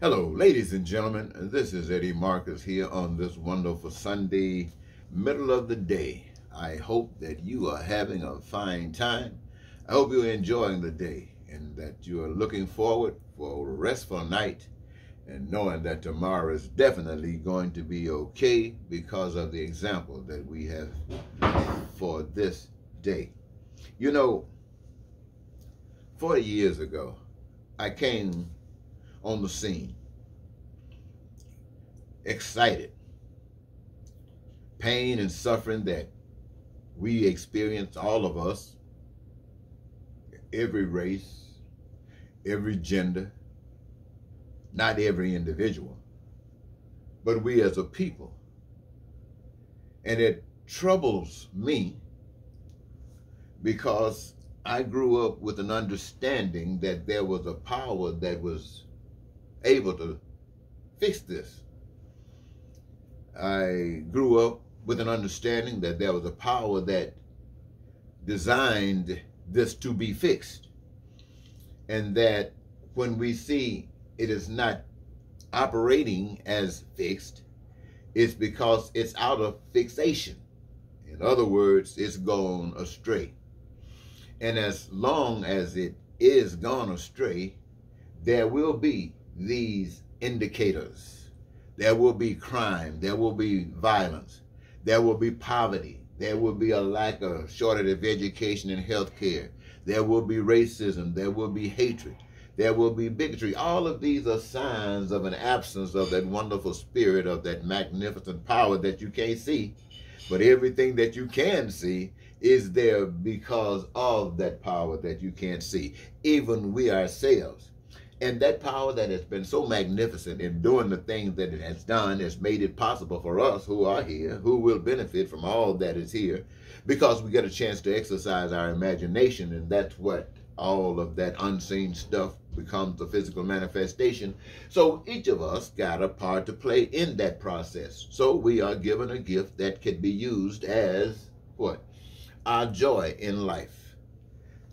Hello, ladies and gentlemen. This is Eddie Marcus here on this wonderful Sunday, middle of the day. I hope that you are having a fine time. I hope you're enjoying the day and that you are looking forward for a restful night and knowing that tomorrow is definitely going to be okay because of the example that we have for this day. You know, 40 years ago, I came on the scene, excited, pain and suffering that we experience, all of us, every race, every gender, not every individual, but we as a people. And it troubles me because I grew up with an understanding that there was a power that was able to fix this. I grew up with an understanding that there was a power that designed this to be fixed, and that when we see it is not operating as fixed, it's because it's out of fixation. In other words, it's gone astray. And as long as it is gone astray, there will be these indicators. There will be crime, there will be violence, there will be poverty, there will be a lack of shortage of education and health care, there will be racism, there will be hatred, there will be bigotry. All of these are signs of an absence of that wonderful spirit, of that magnificent power that you can't see. But everything that you can see is there because of that power that you can't see, even we ourselves. And that power that has been so magnificent in doing the things that it has done has made it possible for us who are here, who will benefit from all that is here, because we get a chance to exercise our imagination, and that's what all of that unseen stuff becomes the physical manifestation. So each of us got a part to play in that process. So we are given a gift that can be used as what? Our joy in life.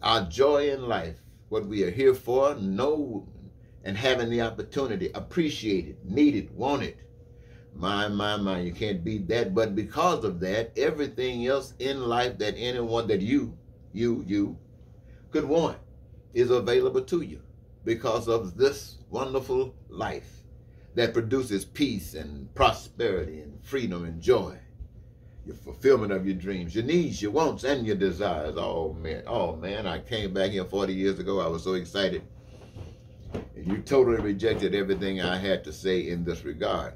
Our joy in life, what we are here for, know, and having the opportunity, appreciate it, need it, want it. My, you can't beat that. But because of that, everything else in life that anyone that you could want is available to you because of this wonderful life that produces peace and prosperity and freedom and joy. Your fulfillment of your dreams, your needs, your wants, and your desires. Oh man, I came back here 40 years ago. I was so excited. And you totally rejected everything I had to say in this regard.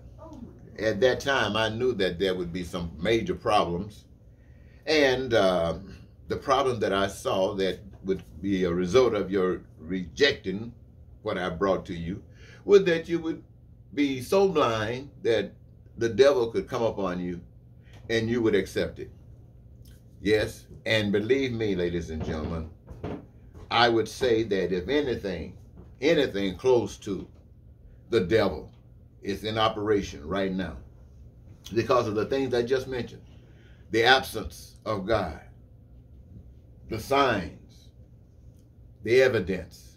At that time, I knew that there would be some major problems. And the problem that I saw that would be a result of your rejecting what I brought to you was that you would be so blind that the devil could come upon you and you would accept it. Yes, and believe me, ladies and gentlemen, I would say that if anything close to the devil is in operation right now, because of the things I just mentioned, the absence of God, the signs, the evidence.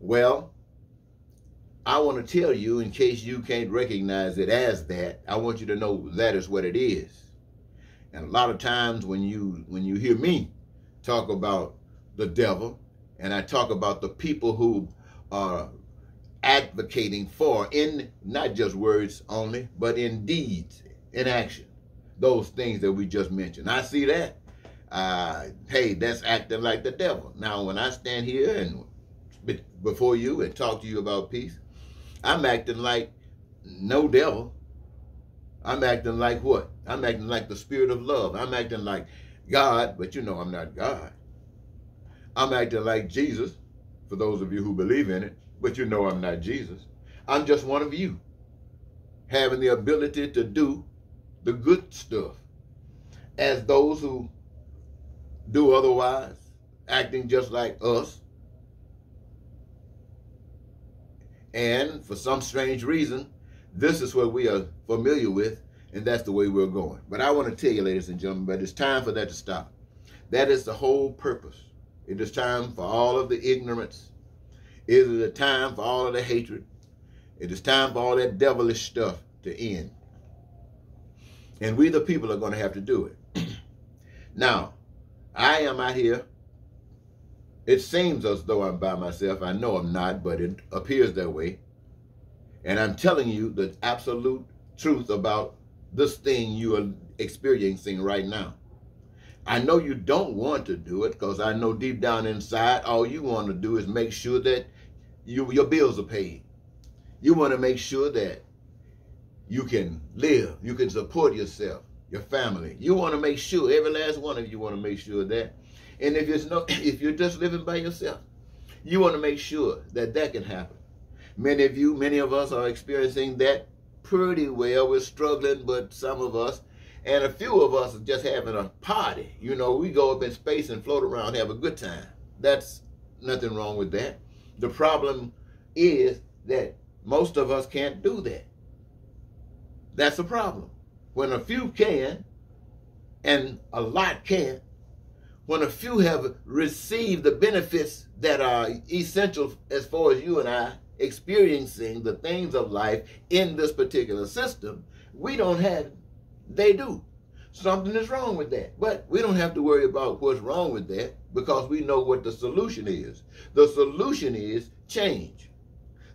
Well, I want to tell you, in case you can't recognize it as that, I want you to know that is what it is. And a lot of times when you hear me talk about the devil, and I talk about the people who are advocating for, in not just words only, but in deeds, in action, those things that we just mentioned, I see that. Hey, that's acting like the devil. Now, when I stand here and before you and talk to you about peace, I'm acting like no devil. I'm acting like what? I'm acting like the spirit of love. I'm acting like God, but you know I'm not God. I'm acting like Jesus, for those of you who believe in it, but you know I'm not Jesus. I'm just one of you, having the ability to do the good stuff, as those who do otherwise, acting just like us. And for some strange reason, this is what we are familiar with, and that's the way we're going. But I want to tell you, ladies and gentlemen, but it's time for that to stop. That is the whole purpose. It is time for all of the ignorance. It is a time for all of the hatred. It is time for all that devilish stuff to end. And we the people are going to have to do it. Now, I am out here. It seems as though I'm by myself. I know I'm not, but it appears that way. And I'm telling you the absolute truth about this thing you are experiencing right now. I know you don't want to do it, because I know deep down inside, all you want to do is make sure that your bills are paid. You want to make sure that you can live, you can support yourself, your family. You want to make sure, every last one of you want to make sure of that. And if you're just living by yourself, you want to make sure that that can happen. Many of us are experiencing that pretty well. We're struggling, but some of us, and a few of us are just having a party. You know, we go up in space and float around, have a good time. That's nothing wrong with that. The problem is that most of us can't do that. That's the problem. When a few can, and a lot can't, when a few have received the benefits that are essential as far as you and I experiencing the things of life in this particular system, we don't have it. They do. Something is wrong with that. But we don't have to worry about what's wrong with that, because we know what the solution is. The solution is change.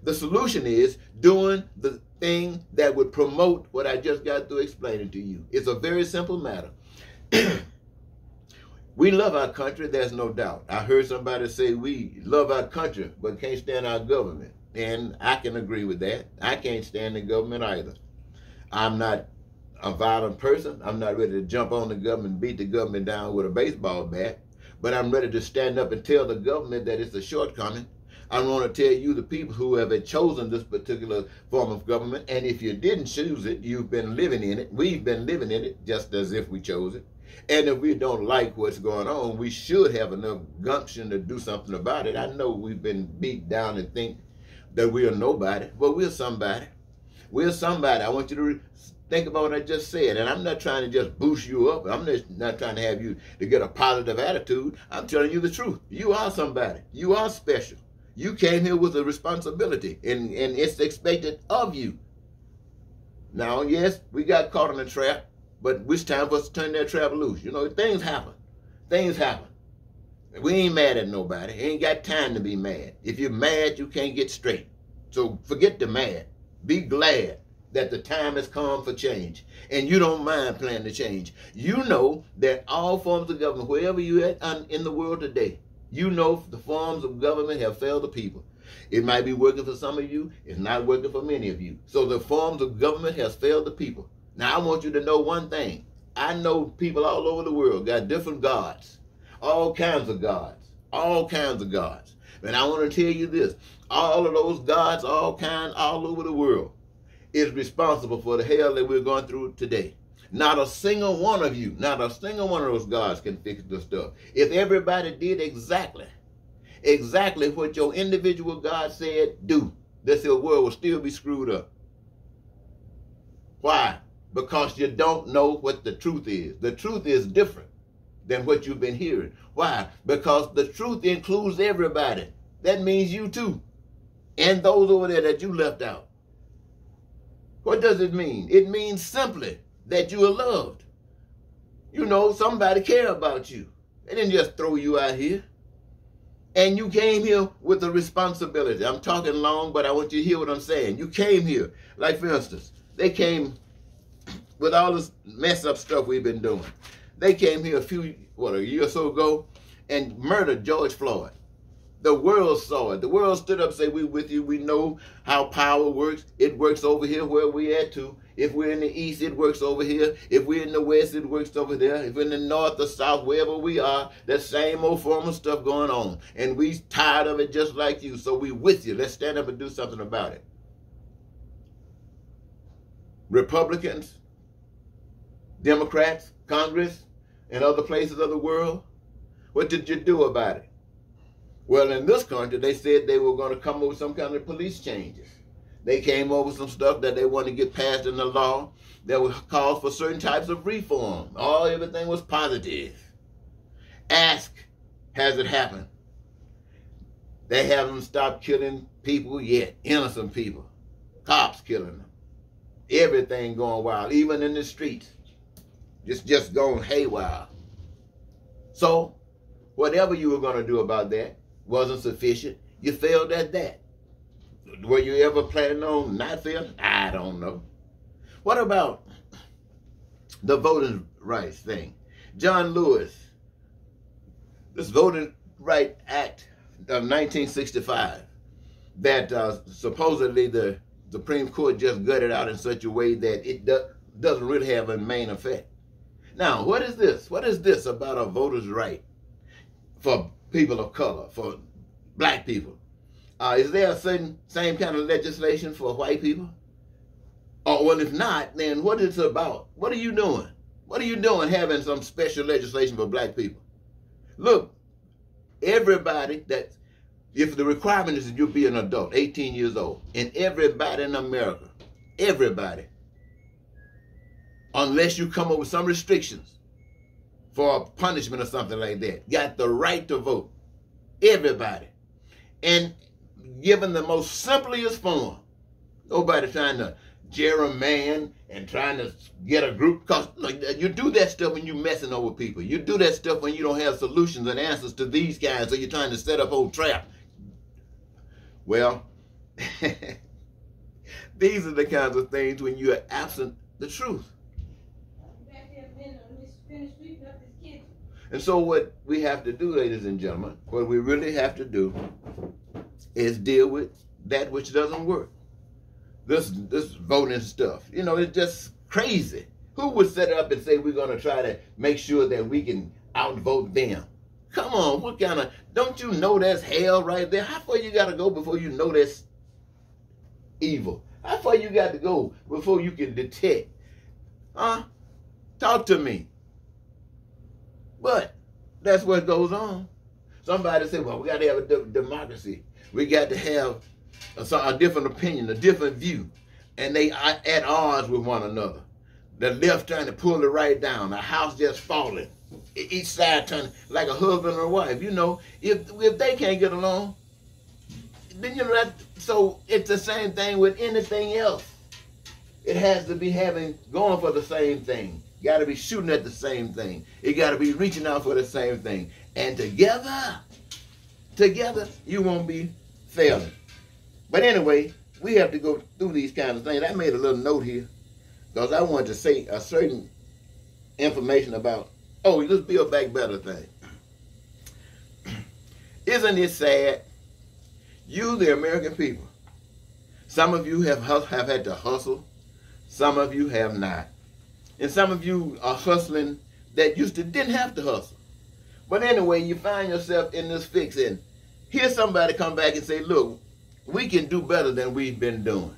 The solution is doing the thing that would promote what I just got through explaining to you. It's a very simple matter. We love our country, there's no doubt. I heard somebody say we love our country but can't stand our government. And I can agree with that. I can't stand the government either. I'm not a violent person. I'm not ready to jump on the government and beat the government down with a baseball bat. But I'm ready to stand up and tell the government that it's a shortcoming. I want to tell you, the people who have chosen this particular form of government, and if you didn't choose it, you've been living in it. We've been living in it just as if we chose it. And if we don't like what's going on, we should have enough gumption to do something about it. I know we've been beat down and think that we are nobody, but we're somebody. We're somebody. I want you to think about what I just said. And I'm not trying to just boost you up. I'm just not trying to have you to get a positive attitude. I'm telling you the truth. You are somebody. You are special. You came here with a responsibility, and it's expected of you. Now, yes, we got caught in a trap, but it's time for us to turn that trap loose. You know, things happen. Things happen. We ain't mad at nobody. Ain't got time to be mad. If you're mad, you can't get straight. So forget the mad. Be glad that the time has come for change. And you don't mind planning to change. You know that all forms of government, wherever you're at in the world today, you know the forms of government have failed the people. It might be working for some of you. It's not working for many of you. So the forms of government has failed the people. Now I want you to know one thing. I know people all over the world got different gods. All kinds of gods. All kinds of gods. And I want to tell you this. All of those gods, all over the world, is responsible for the hell that we're going through today. Not a single one of you, not a single one of those gods can fix this stuff. If everybody did exactly what your individual God said do, this world will still be screwed up. Why? Because you don't know what the truth is. The truth is different than what you've been hearing. Why? Because the truth includes everybody. That means you too. And those over there that you left out. What does it mean? It means simply that you are loved. You know, somebody care about you. They didn't just throw you out here. And you came here with a responsibility. I'm talking long, but I want you to hear what I'm saying. You came here, like for instance, they came with all this mess up stuff we've been doing. They came here a year or so ago and murdered George Floyd. The world saw it. The world stood up and said, we with you. We know how power works. It works over here where we at too. If we're in the east, it works over here. If we're in the west, it works over there. If we're in the north or south, wherever we are, that same old form of stuff going on. And we tired of it just like you. So we with you. Let's stand up and do something about it. Republicans, Democrats, Congress, and other places of the world, what did you do about it? Well, in this country, they said they were going to come up with some kind of police changes. They came over with some stuff that they wanted to get passed in the law that would call for certain types of reform. Everything was positive. Ask, has it happened? They haven't stopped killing people yet, innocent people. Cops killing them. Everything going wild, even in the streets. Just going haywire. So, whatever you were going to do about that wasn't sufficient. You failed at that. Were you ever planning on not failing? I don't know. What about the Voting Rights thing? John Lewis, this Voting Rights Act of 1965 that supposedly the Supreme Court just gutted out in such a way that it doesn't really have a main effect. Now, what is this? What is this about a voter's right for people of color, for black people? Is there a same kind of legislation for white people? Or, well, if not, then what is it about? What are you doing? What are you doing having some special legislation for black people? Look, everybody if the requirement is that you be an adult, 18 years old, and everybody in America, everybody, unless you come up with some restrictions for a punishment or something like that, got the right to vote. Everybody. And given the most simplest form. Nobody trying to gerrymander and trying to get a group. Because you do that stuff when you're messing over people. You do that stuff when you don't have solutions and answers to these guys, so you're trying to set up whole trap. Well, these are the kinds of things when you are absent the truth. And so what we have to do, ladies and gentlemen, what we really have to do is deal with that which doesn't work. This voting stuff, you know, it's just crazy. Who would set up and say we're going to try to make sure that we can outvote them? Come on, what kind of, don't you know that's hell right there? How far you got to go before you know that's evil? How far you got to go before you can detect? Huh? Talk to me. But that's what goes on. Somebody said, well, we got to have a democracy. We got to have a different opinion, a different view. And they are at odds with one another. The left trying to pull the right down. The house just falling. Each side turning like a husband or wife. You know, if they can't get along, then you know, so it's the same thing with anything else. It has to be going for the same thing. Got to be shooting at the same thing. It got to be reaching out for the same thing. And together, you won't be failing. But anyway, we have to go through these kinds of things. I made a little note here because I wanted to say a certain information about, this Build Back Better thing. Isn't it sad? You, the American people, some of you have had to hustle. Some of you have not. And some of you are hustling that didn't have to hustle. But anyway, you find yourself in this fix, and here's somebody come back and say, look, we can do better than we've been doing.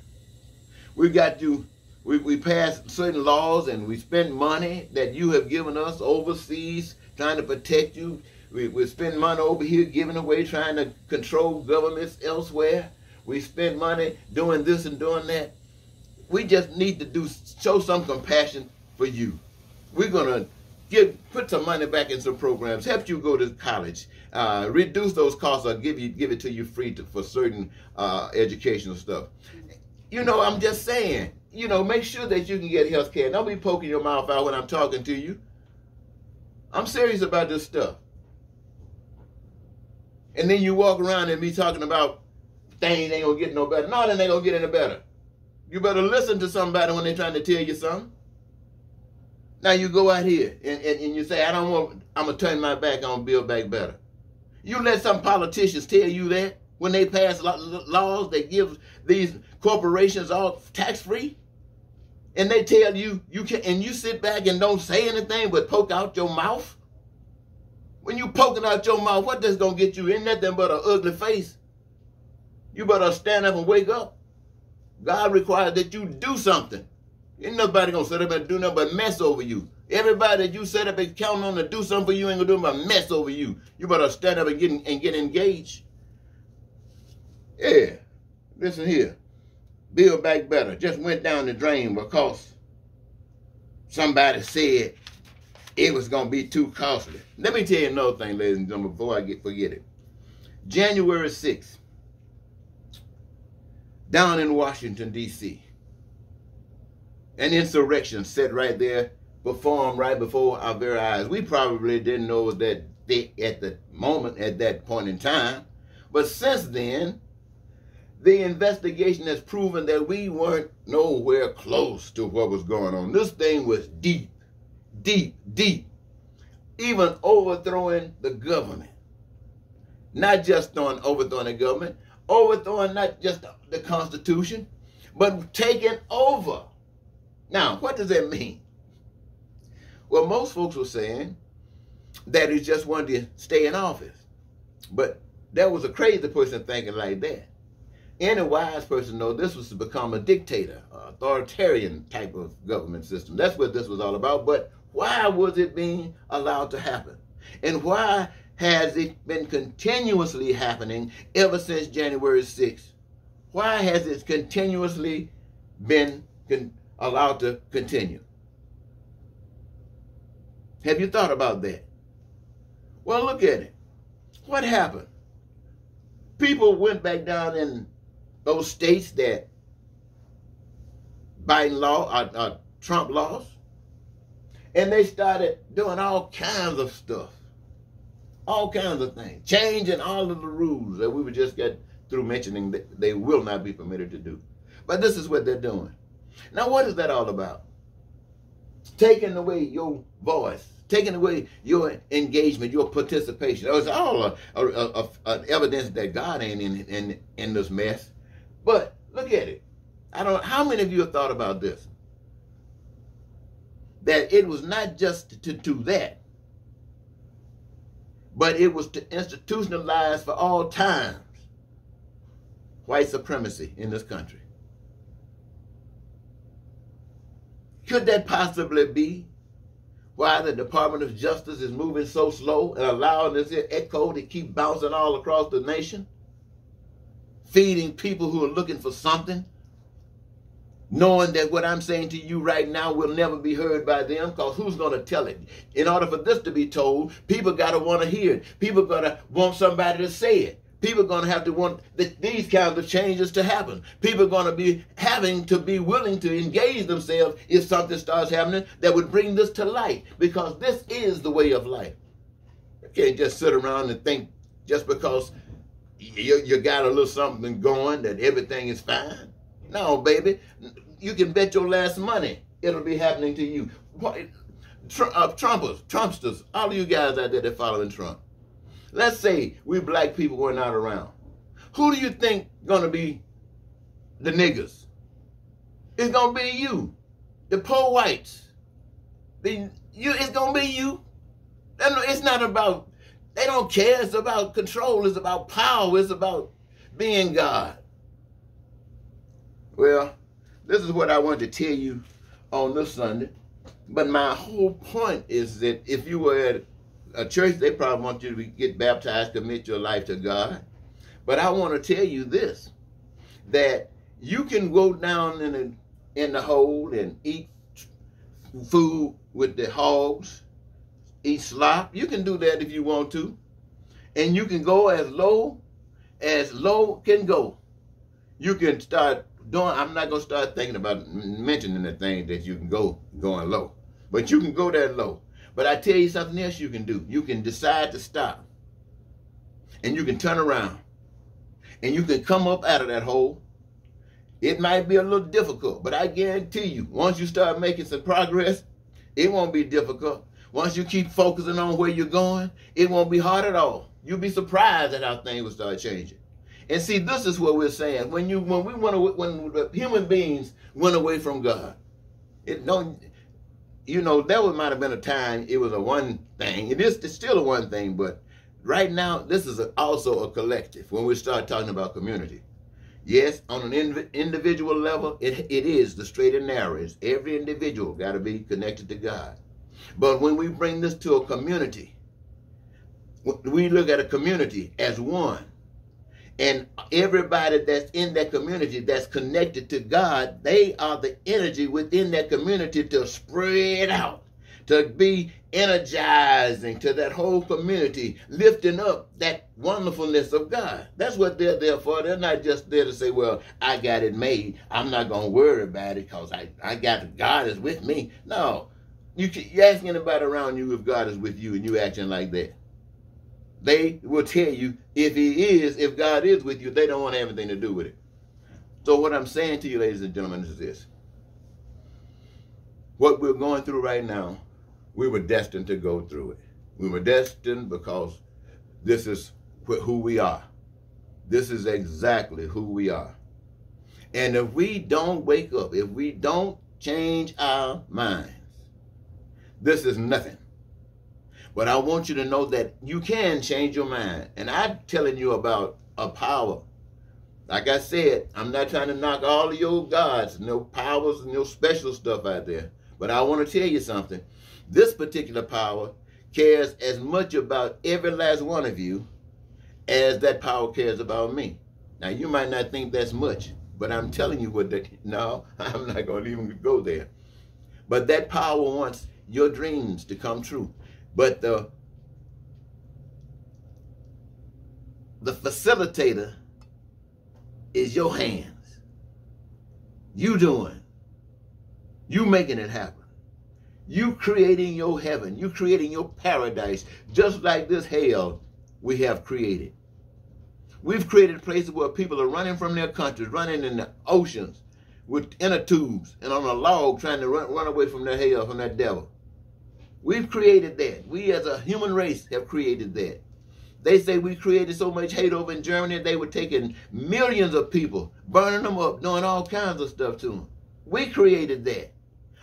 We passed certain laws and we spend money that you have given us overseas trying to protect you. We spend money over here giving away, trying to control governments elsewhere. We spend money doing this and doing that. We just need to show some compassion for you. We're going to put some money back in some programs, help you go to college, reduce those costs, or give it to you free for certain educational stuff. You know, I'm just saying, you know, make sure that you can get health care. Don't be poking your mouth out when I'm talking to you. I'm serious about this stuff. And then you walk around and be talking about things ain't going to get no better. No, they ain't going to get any better. You better listen to somebody when they're trying to tell you something. Now you go out here and you say, I'm going to turn my back on Build Back Better. You let some politicians tell you that when they pass laws that give these corporations all tax-free, and they tell you can, and you sit back and don't say anything but poke out your mouth. When you poking out your mouth, what that's going to get you? Ain't nothing but an ugly face. You better stand up and wake up. God requires that you do something. Ain't nobody going to sit up and do nothing but mess over you. Everybody that you set up and count on to do something for you ain't going to do nothing but mess over you. You better stand up and get engaged. Yeah. Listen here. Build Back Better just went down the drain because somebody said it was going to be too costly. Let me tell you another thing, ladies and gentlemen, before I forget it. January 6th, down in Washington, D.C. An insurrection set right there, performed right before our very eyes. We probably didn't know that at the moment, at that point in time. But since then, the investigation has proven that we weren't nowhere close to what was going on. This thing was deep, deep, deep. Even overthrowing the government. Not just overthrowing the government, overthrowing not just the Constitution, but taking over. Now, what does that mean? Well, most folks were saying that he just wanted to stay in office. But there was a crazy person thinking like that. Any wise person knows this was to become a dictator, authoritarian type of government system. That's what this was all about. But why was it being allowed to happen? And why has it been continuously happening ever since January 6th? Why has it continuously been allowed to continue? Have you thought about that? Well, look at it. What happened? People went back down in those states that Trump lost, and they started doing all kinds of stuff, all kinds of things, changing all of the rules that we would just get through mentioning that they will not be permitted to do. But this is what they're doing. Now, what is that all about? Taking away your voice, taking away your engagement, your participation. It's all evidence that God ain't in this mess. But look at it. How many of you have thought about this? That it was not just to do that, but it was to institutionalize for all times white supremacy in this country. Could that possibly be why the Department of Justice is moving so slow and allowing this echo to keep bouncing all across the nation? Feeding people who are looking for something, knowing that what I'm saying to you right now will never be heard by them, because who's going to tell it? In order for this to be told, people got to want to hear it. People got to want somebody to say it. People are going to have to want these kinds of changes to happen. People are going to be having to be willing to engage themselves if something starts happening that would bring this to light, because this is the way of life. You can't just sit around and think just because you got a little something going that everything is fine. No, baby. You can bet your last money it'll be happening to you. Trumpsters, all of you guys out there that following Trump. Let's say we black people were not around. Who do you think gonna be the niggers? It's gonna be you, the poor whites. It's gonna be you. It's not about, they don't care. It's about control. It's about power. It's about being God. Well, this is what I wanted to tell you on this Sunday. But my whole point is that if you were at a church, they probably want you to get baptized, commit your life to God. But I want to tell you this, that you can go down in the hole and eat food with the hogs, eat slop. You can do that if you want to. And you can go as low can go. You can start doing, I'm not going to start thinking about mentioning the things that you can going low. But you can go that low. But I tell you something else you can do. You can decide to stop. And you can turn around. And you can come up out of that hole. It might be a little difficult, but I guarantee you, once you start making some progress, it won't be difficult. Once you keep focusing on where you're going, it won't be hard at all. You'll be surprised at how things will start changing. And see, this is what we're saying. When human beings went away from God, there might have been a time it was a one thing. It's still a one thing, but right now, this is also a collective when we start talking about community. Yes, on an individual level, it is the straight and narrow. Every individual got to be connected to God. But when we bring this to a community, we look at a community as one. And everybody that's in that community that's connected to God, they are the energy within that community to spread out, to be energizing to that whole community, lifting up that wonderfulness of God. That's what they're there for. They're not just there to say, well, I got it made. I'm not going to worry about it because I got God is with me. No. You ask anybody around you if God is with you and you acting like that. They will tell you if God is with you, they don't want anything to do with it. So what I'm saying to you, ladies and gentlemen, is this. What we're going through right now, we were destined to go through it. We were destined because this is who we are. This is exactly who we are. And if we don't wake up, if we don't change our minds, this is nothing. But I want you to know that you can change your mind. And I'm telling you about a power. Like I said, I'm not trying to knock all of your gods, no powers, no special stuff out there. But I want to tell you something. This particular power cares as much about every last one of you as that power cares about me. Now, you might not think that's much, but I'm telling you no, I'm not going to even go there. But that power wants your dreams to come true. But the facilitator is your hands. You doing. You making it happen. You creating your heaven. You creating your paradise. Just like this hell we have created. We've created places where people are running from their countries, running in the oceans with inner tubes and on a log trying to run away from their hell, from that devil. We've created that. We as a human race have created that. They say we created so much hate over in Germany, they were taking millions of people, burning them up, doing all kinds of stuff to them. We created that.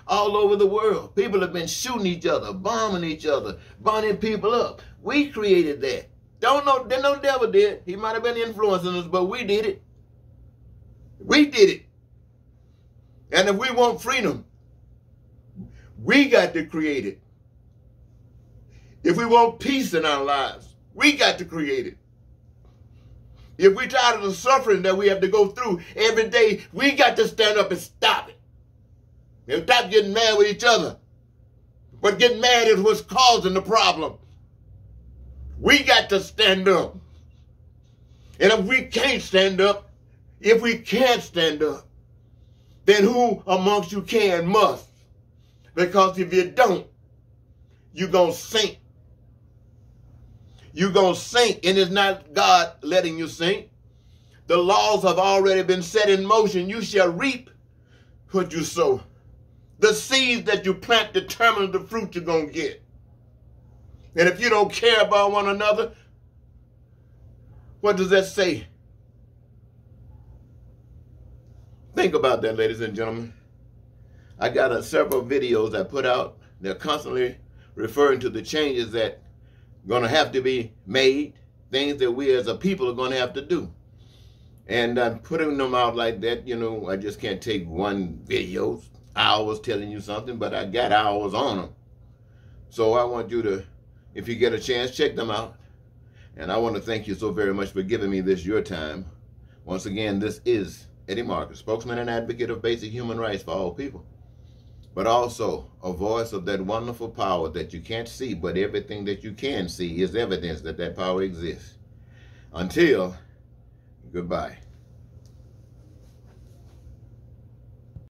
All over the world, people have been shooting each other, bombing each other, burning people up. We created that. No devil did. He might have been influencing us, but we did it. We did it. And if we want freedom, we got to create it. If we want peace in our lives, we got to create it. If we're tired of the suffering that we have to go through every day, we got to stand up and stop it. And stop getting mad with each other. But getting mad is what's causing the problem. We got to stand up. And if we can't stand up, then who amongst you can must? Because if you don't, you're going to sink. You're going to sink, and it's not God letting you sink. The laws have already been set in motion. You shall reap what you sow. The seeds that you plant determine the fruit you're going to get. And if you don't care about one another, what does that say? Think about that, ladies and gentlemen. I got several videos I put out. They're constantly referring to the changes that are going to have to be made, things that we as a people are going to have to do. And I'm putting them out like that. I just can't take one video, hours telling you something, but I got hours on them. So I want you to, if you get a chance, check them out. And I want to thank you so very much for giving me this, your time. Once again, this is Eddie Marcus, spokesman and advocate of basic human rights for all people, but also a voice of that wonderful power that you can't see, but everything that you can see is evidence that that power exists. Until, goodbye.